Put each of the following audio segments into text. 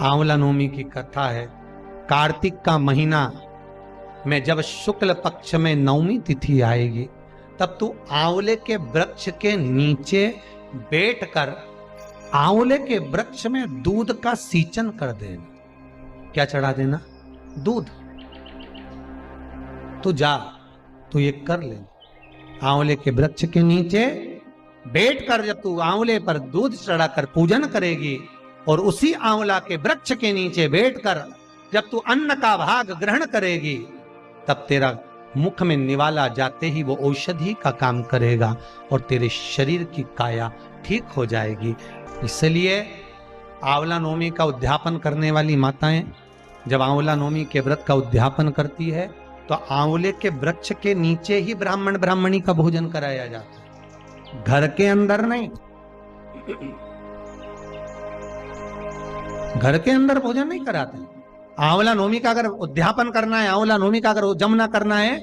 आंवला नवमी की कथा है। कार्तिक का महीना में जब शुक्ल पक्ष में नवमी तिथि आएगी तब तू आंवले के वृक्ष के नीचे बैठकर आंवले के वृक्ष में दूध का सींचन कर देना। क्या चढ़ा देना? दूध। तू जा, तू ये कर ले। आंवले के वृक्ष के नीचे बैठकर जब तू आंवले पर दूध चढ़ाकर पूजन करेगी और उसी आंवला के वृक्ष के नीचे बैठकर जब तू अन्न का भाग ग्रहण करेगी तब तेरा मुख में निवाला जाते ही वो औषधि का काम करेगा और तेरे शरीर की काया ठीक हो जाएगी। इसलिए आंवला नवमी का उद्यापन करने वाली माताएं जब आंवला नवमी के व्रत का उद्यापन करती है तो आंवले के वृक्ष के नीचे ही ब्राह्मण ब्राह्मणी का भोजन कराया जाता है, घर के अंदर नहीं। घर के अंदर भोजन नहीं कराते। आंवला नवमी का अगर उद्यापन करना है, आंवला नवमी का अगर उजमना करना है,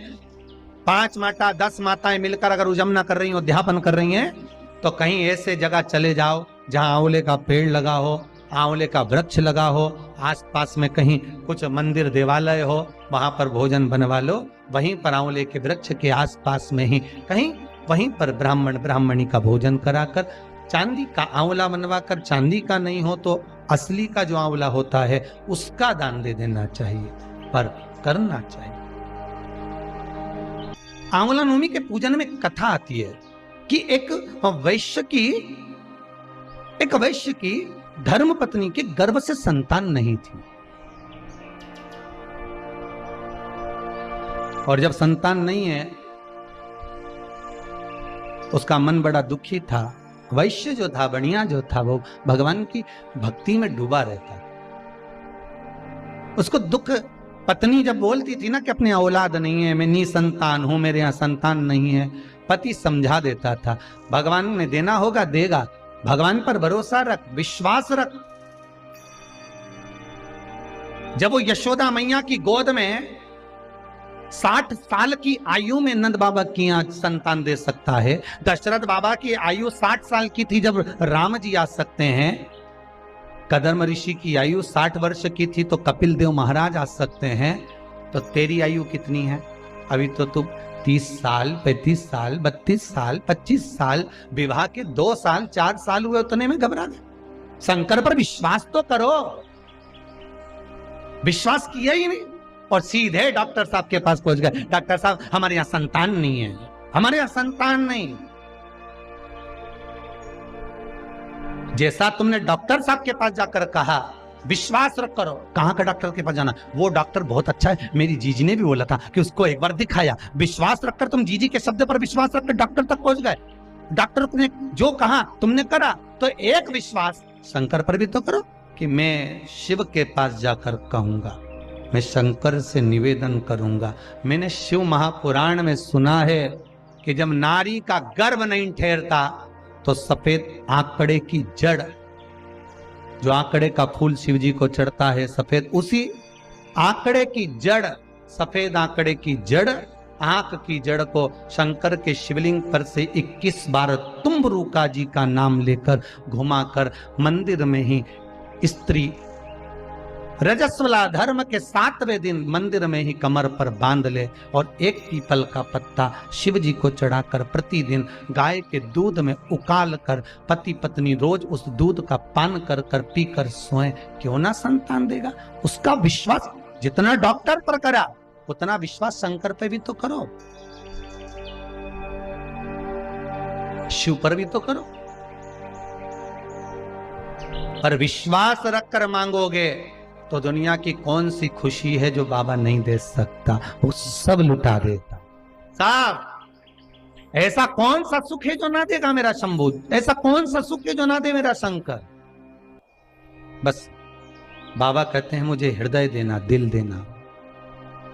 5 माता 10 माताएं मिलकर अगर उजमना कर रही हैं, उद्यापन कर रही हैं, तो कहीं ऐसे जगह चले जाओ जहां आंवले का पेड़ लगा हो, आंवले का वृक्ष लगा हो, आसपास में कहीं कुछ मंदिर देवालय हो, वहां पर भोजन बनवा लो। वहीं पर आंवले के वृक्ष के आसपास में ही कहीं वहीं पर ब्राह्मण ब्राह्मणी का भोजन कराकर चांदी का आंवला बनवाकर, चांदी का नहीं हो तो असली का जो आंवला होता है उसका दान दे देना चाहिए, पर करना चाहिए। आंवला नवमी के पूजन में कथा आती है कि एक वैश्य की धर्म पत्नी के गर्भ से संतान नहीं थी और जब संतान नहीं है उसका मन बड़ा दुखी था। वैश्य जो था, बनिया जो था, वो भगवान की भक्ति में डूबा रहता। उसको दुख पत्नी जब बोलती थी ना कि अपनी औलाद नहीं है, मैं निसंतान हूं, मेरे यहां संतान नहीं है, पति समझा देता था भगवान ने देना होगा देगा, भगवान पर भरोसा रख, विश्वास रख। जब वो यशोदा मैया की गोद में 60 साल की आयु में नंद बाबा की यहाँ संतान दे सकता है, दशरथ बाबा की आयु 60 साल की थी जब राम जी आ सकते हैं, कदम ऋषि की आयु 60 वर्ष की थी तो कपिल देव महाराज आ सकते हैं, तो तेरी आयु कितनी है? अभी तो तुम 30 साल 35 साल 32 साल 25 साल, विवाह के 2 साल 4 साल हुए, उतने में घबरा गए। शंकर पर विश्वास तो करो। विश्वास किया ही नहीं और सीधे डॉक्टर साहब के पास पहुंच गए। डॉक्टर साहब हमारे यहां संतान नहीं है, हमारे यहां संतान नहीं। जैसा तुमने डॉक्टर साहब के पास जाकर कहा विश्वास रख करो, कहां का डॉक्टर के पास जाना? वो डॉक्टर बहुत अच्छा है, मेरी जीजी ने भी बोला था कि उसको एक बार दिखाया। विश्वास रखकर तुम जीजी के शब्द पर विश्वास रखकर डॉक्टर तक पहुंच गए। डॉक्टर ने जो कहा तुमने करा, तो एक विश्वास शंकर पर भी तो करो कि मैं शिव के पास जाकर कहूंगा, मैं शंकर से निवेदन करूंगा। मैंने शिव महापुराण में सुना है कि जब नारी का गर्भ नहीं ठहरता तो सफेद आंकड़े की जड़, जो आंकड़े का फूल शिव जी को चढ़ता है सफेद, उसी आंकड़े की जड़, सफेद आंकड़े की जड़, आंख की जड़ को शंकर के शिवलिंग पर से 21 बार तुम्बरुका जी का नाम लेकर घुमाकर मंदिर में ही स्त्री रजस्वला धर्म के 7वें दिन मंदिर में ही कमर पर बांध ले और एक पीपल का पत्ता शिव जी को चढ़ाकर प्रतिदिन गाय के दूध में उकाल कर पति पत्नी रोज उस दूध का पान कर कर पी कर सोए, क्यों ना संतान देगा। उसका विश्वास जितना डॉक्टर पर करा उतना विश्वास शंकर पे भी तो करो, शिव पर भी तो करो। पर विश्वास रखकर मांगोगे तो दुनिया की कौन सी खुशी है जो बाबा नहीं दे सकता, वो सब लुटा देता। साहब ऐसा कौन सा सुख है जो ना देगा मेरा शंभू? ऐसा कौन सा सुख है जो ना दे मेरा शंकर? बस बाबा कहते हैं मुझे हृदय देना, दिल देना,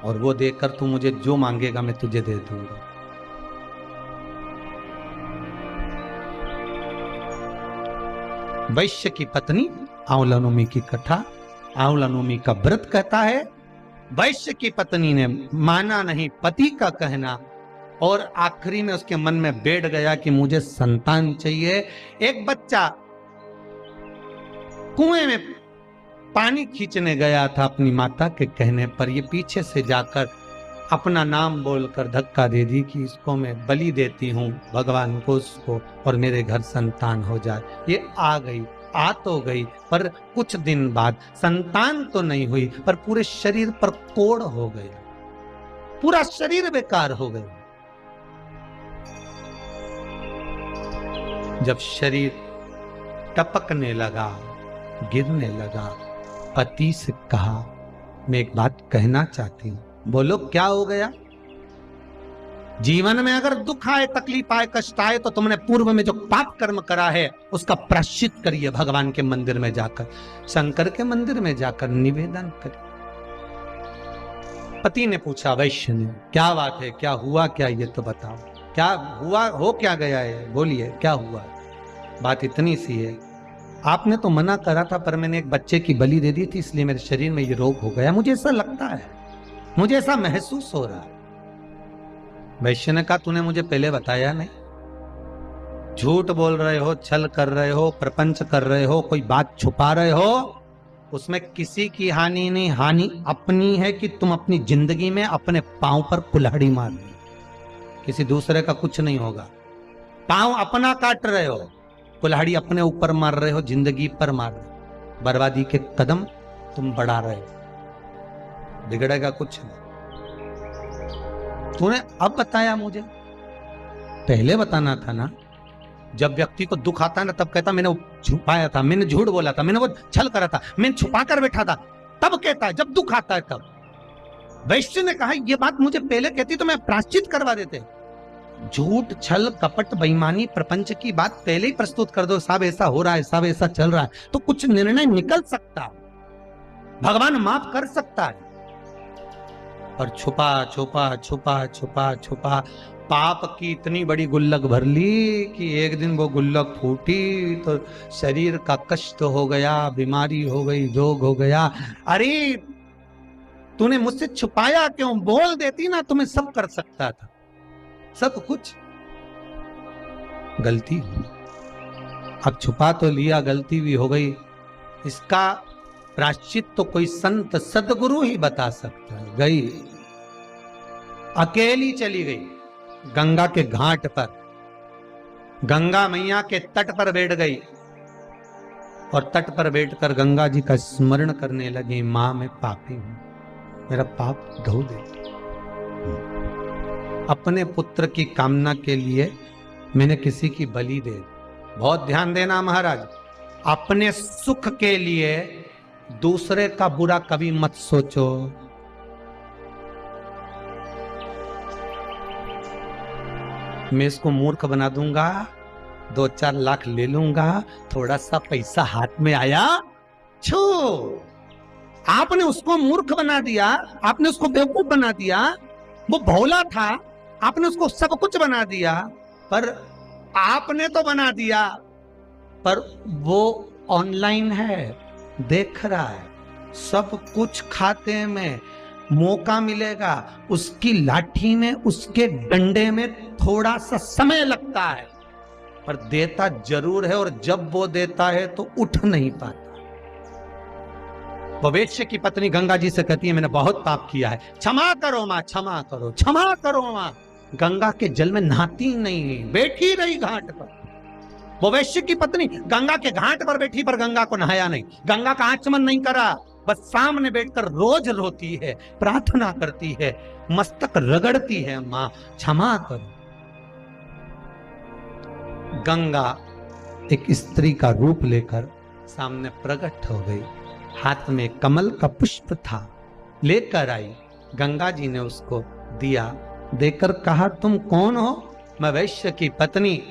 और वो देकर तू मुझे जो मांगेगा मैं तुझे दे दूंगा। वैश्य की पत्नी, आंवला नवमी की कथा, आंवला नवमी का व्रत कहता है। वैश्य की पत्नी ने माना नहीं पति का कहना और आखिरी में उसके मन में बैठ गया कि मुझे संतान चाहिए। एक बच्चा कुएं में पानी खींचने गया था अपनी माता के कहने पर, ये पीछे से जाकर अपना नाम बोलकर धक्का दे दी कि इसको मैं बलि देती हूँ भगवान को उसको, और मेरे घर संतान हो जाए। ये आ गई, आ तो गई, पर कुछ दिन बाद संतान तो नहीं हुई, पर पूरे शरीर पर कोढ़ हो गई, पूरा शरीर बेकार हो गया। जब शरीर टपकने लगा, गिरने लगा, पति से कहा, मैं एक बात कहना चाहती हूं। बोलो क्या हो गया? जीवन में अगर दुख आए, तकलीफ आए, कष्ट आए, तो तुमने पूर्व में जो पाप कर्म करा है उसका प्रायश्चित करिए। भगवान के मंदिर में जाकर, शंकर के मंदिर में जाकर निवेदन करिए। पति ने पूछा वैश्य ने, क्या बात है, क्या हुआ, क्या ये तो बताओ, क्या हुआ, हो क्या गया है, बोलिए क्या हुआ। बात इतनी सी है, आपने तो मना करा था, पर मैंने एक बच्चे की बलि दे दी थी, इसलिए मेरे शरीर में ये रोग हो गया। मुझे ऐसा लगता है, मुझे ऐसा महसूस हो रहा है। वैश्य ने कहा, तूने मुझे पहले बताया नहीं, झूठ बोल रहे हो, छल कर रहे हो, प्रपंच कर रहे हो, कोई बात छुपा रहे हो। उसमें किसी की हानि नहीं, हानि अपनी है कि तुम अपनी जिंदगी में अपने पांव पर कुल्हाड़ी मार रहे हो, किसी दूसरे का कुछ नहीं होगा। पांव अपना काट रहे हो, कुल्हाड़ी अपने ऊपर मार रहे हो, जिंदगी पर मार रहे हो, बर्बादी के कदम तुम बढ़ा रहे हो, बिगड़ेगा कुछ नहीं। तूने अब बताया मुझे, पहले बताना था ना। जब व्यक्ति को दुख आता है ना, तब कहता मैंने छुपाया था, मैंने झूठ बोला था, मैंने वो छल करा था, मैंने छुपा कर बैठा था, तब कहता है जब दुख आता है तब। वैश्य ने कहा, ये बात मुझे पहले कहती तो मैं प्रायश्चित करवा देते। झूठ, छल, कपट, बेईमानी, प्रपंच की बात पहले ही प्रस्तुत कर दो, सब ऐसा हो रहा है, सब ऐसा चल रहा है, तो कुछ निर्णय निकल सकता है, भगवान माफ कर सकता है। और छुपा छुपा छुपा छुपा छुपा पाप की इतनी बड़ी गुल्लक भर ली कि एक दिन वो गुल्लक फूटी तो शरीर का कष्ट हो गया, बीमारी हो गई, रोग हो गया। अरे तूने मुझसे छुपाया क्यों? बोल देती ना, तुम्हें सब कर सकता था, सब कुछ। गलती, अब छुपा तो लिया, गलती भी हो गई। इसका प्रायश्चित तो कोई संत सदगुरु ही बता सकता है। गई, अकेली चली गई गंगा के घाट पर, गंगा मैया के तट पर बैठ गई और तट पर बैठकर गंगा जी का स्मरण करने लगी। मां मैं पापी हूं, मेरा पाप धो दे। अपने पुत्र की कामना के लिए मैंने किसी की बलि दे। बहुत ध्यान देना महाराज, अपने सुख के लिए दूसरे का बुरा कभी मत सोचो। मैं इसको मूर्ख बना दूंगा, 2-4 लाख ले लूंगा, थोड़ा सा पैसा हाथ में आया, छो। आपने उसको मूर्ख बना दिया, आपने उसको बेवकूफ बना दिया। वो भोला था, आपने उसको सब कुछ बना दिया, पर आपने तो बना दिया, पर वो ऑनलाइन है, देख रहा है, सब कुछ खाते में मौका मिलेगा। उसकी लाठी में, उसके डंडे में थोड़ा सा समय लगता है, पर देता जरूर है। और जब वो देता है तो उठ नहीं पाता। वो वैश्य की पत्नी गंगा जी से कहती है, मैंने बहुत पाप किया है, क्षमा करो मां, क्षमा करो, क्षमा करो मां। गंगा के जल में नहाती नहीं, बैठी रही घाट पर। वो वैश्य की पत्नी गंगा के घाट पर बैठी, पर गंगा को नहाया नहीं, गंगा का आचमन नहीं करा, बस सामने बैठकर रोज रोती है, प्रार्थना करती है, मस्तक रगड़ती है, मां क्षमा करो। गंगा एक स्त्री का रूप लेकर सामने प्रकट हो गई, हाथ में कमल का पुष्प था, लेकर आई। गंगा जी ने उसको दिया, देकर कहा, तुम कौन हो? मैं वैश्य की पत्नी,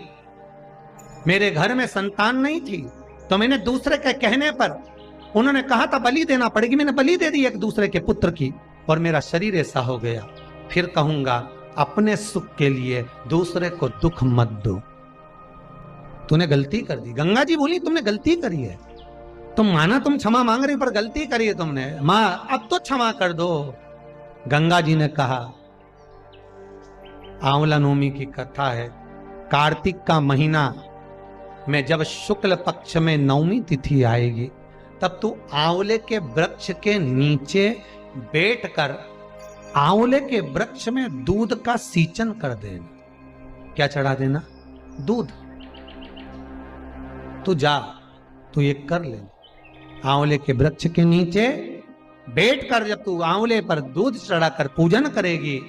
मेरे घर में संतान नहीं थी, तो मैंने दूसरे के कहने पर, उन्होंने कहा था बलि देना पड़ेगी, मैंने बलि दे दी एक दूसरे के पुत्र की, और मेरा शरीर ऐसा हो गया। फिर कहूंगा, अपने सुख के लिए दूसरे को दुख मत दो। तूने गलती कर दी। गंगा जी बोली, तुमने गलती करी है, तुम माना तुम क्षमा मांग रही, पर गलती करी है तुमने, मां अब तो क्षमा कर दो। गंगा जी ने कहा, आंवला नवमी की कथा है, कार्तिक का महीना में जब शुक्ल पक्ष में नवमी तिथि आएगी, तब तू आंवले के वृक्ष के नीचे बैठकर आंवले के वृक्ष में दूध का सींचन कर देना। क्या चढ़ा देना? दूध। तू जा, तू ये कर ले। आंवले के वृक्ष के नीचे बैठकर जब तू आंवले पर दूध चढ़ाकर पूजन करेगी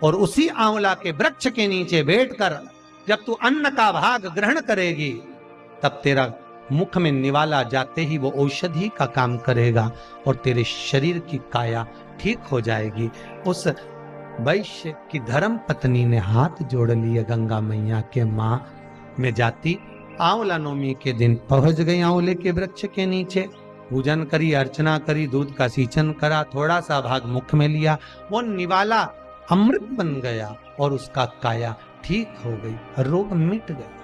और उसी आंवला के वृक्ष के नीचे बैठकर जब तू अन्न का भाग ग्रहण करेगी, तब तेरा मुख में निवाला जाते ही वो औषधि का काम करेगा और तेरे शरीर की काया ठीक हो जाएगी। उस वैश्य की धर्म पत्नी ने हाथ जोड़ लिए गंगा मैया के मां में जाती। आंवला नवमी के दिन पहुंच गई आंवले के वृक्ष के नीचे, पूजन करी, अर्चना करी, दूध का सींचन करा, थोड़ा सा भाग मुख में लिया, वो निवाला अमृत बन गया और उसका काया ठीक हो गई, रोग मिट गया।